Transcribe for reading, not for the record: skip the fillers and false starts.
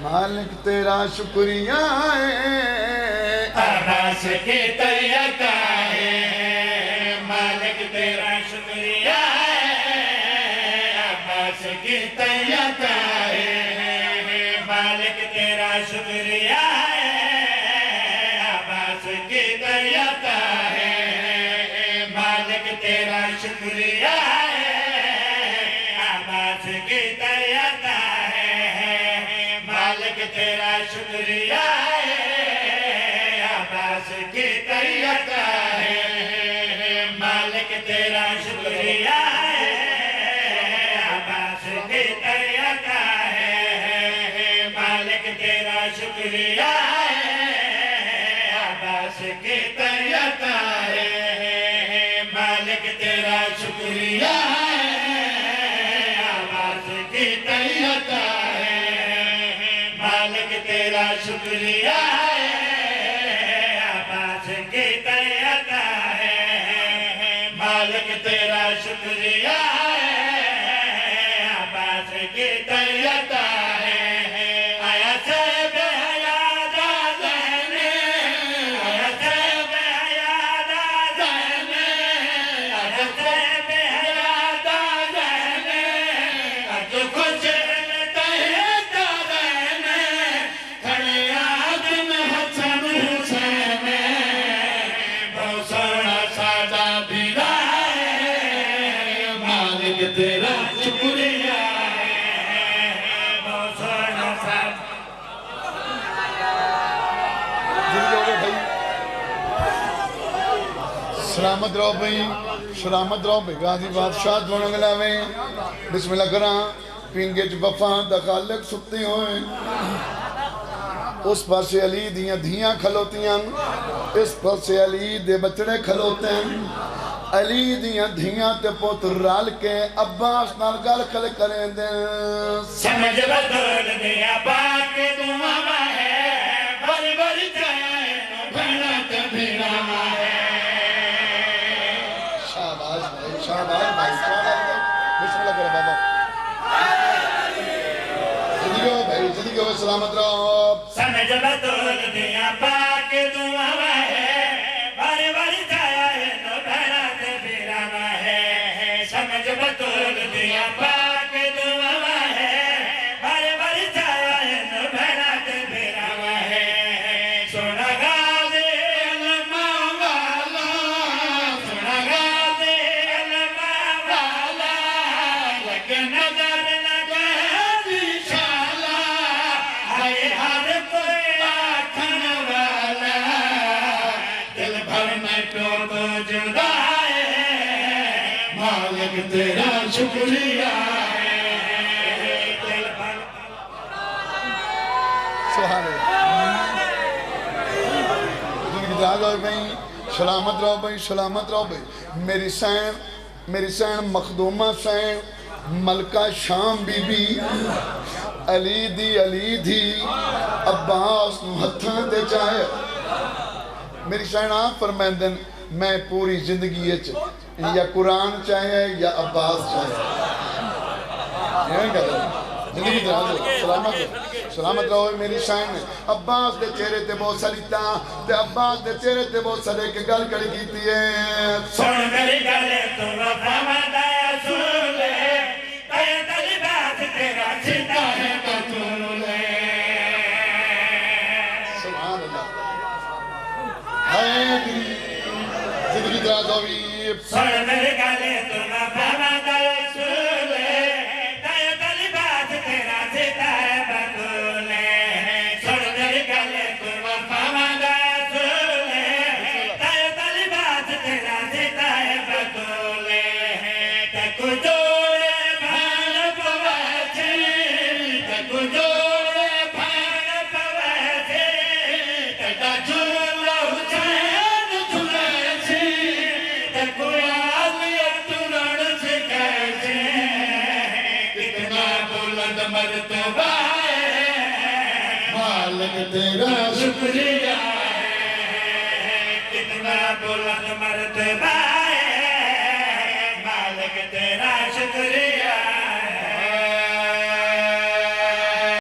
مالک تیرا شکریہ ہے عباس کی طیعتا ہے مالک تیرا شکریہ ہے عباس کی طیعتا ہے مالک تیرا شکریہ ہے عباس کی طیعتا ہے مالک تیرا شکریہ ہے عباس کی طیعتا ہے مالک تیرا شکریہ ہے عباس کی طیعتا ہے مالک تیرا شکریہ ہے عباس کی طیعتا ہے مالک تیرا شکریہ ہے عباس کی طیعتا ہے مالک تیرا شکریہ ہے عباس کی طیعتا ہے مالک تیرا شکریہ ہے عباس کی طیعتا ہے مالک تیرا شکریہ ہے عباس کی طیعتا ہے آیا سے بے حیات ذہن آیا سے بے حیات ذہن آیا سے بے حیات ذہن اج خوش تہتا رہن کھڑے آدم حسن حسین بہت سونا سادہ بیرا ہے مالک تیرا شکریہ ہے بہت سونا سادہ سلامت رہو بھئی سلامت رہو بھئی غازی بادشاہ دونوں گلا میں بسم اللہ کراں پینگے چ بفاں دا خالق سکتے ہوئے اس پر سے علی دیاں دھیاں کھلوتیاں اس پر سے علی دے بچڑے کھلوتے ہیں علی دیاں دھیاں تے پوت رال کے عباس نال گل کھل کریں دیں سمجھ بدل دیا باق دعا ہے بڑی بڑی جائے بھیڑا تے بھیڑا ہے شاباش بھائی شاباش بھائی بسم اللہ کرو بابا زندگی ہو بھائی زندگی ہو سلامت رہو سمجھ بدل دیا باق دعا ہے بڑی بڑی جائے بھیڑا تے بھیڑا ہے سمجھ بدل دیا باق دعا ہے بڑی بڑی جائے بھیڑا تے بھیڑا ہے سونا غازی علماء والا سونا غازی علماء والا لگے نظر لگے نشالا ہے ہر کوئی آکھن والا دل بھر میں پیو تو جدا ہے مالک تیرا شکریہ ہے دل بھر سبحان اللہ زندگی دراز ہو بھئی سلامت رہو بھئی سلامت رہو بھئی میری سین مخدومہ سین ملکہ شام بی بی علی دی عباس نو ہتھاں دے چاہے میری سین آپ فرمائن دن میں پوری زندگی یا قرآن چاہے یا عباس چاہے یہ کہتا ہے زندگی دراز ہو سلامت رہو میری شاین عباس دے چہرے تے بہت ساری تاں تے عباس دے چہرے تے بہت سارے کے گل کڑی کیتی ہے سن میری گلے تو وفا مدایا سولے تایا تلی بات تیرا چیتا ہے بطولے سبحان اللہ ہے دلی زندگی دراز ہوئی سن میری گلے تو وفا مدایا سولے تایا تلی بات تیرا چیتا ہے بطولے سن میری گلے تو وفا مدایا سولے تایا تلی بات تیرا چیتا ہے بطولے تک جوڑے بھان پویچے تک جوڑے بھان پویچے تک جھولا حسین جھولیچے تک آلی اتران سے کیسے کتنا بلند مرتبہ ہے مالک تیرا شکریہ ہے کتنا بلند مرتبہ ہے مالک تیرا شکریہ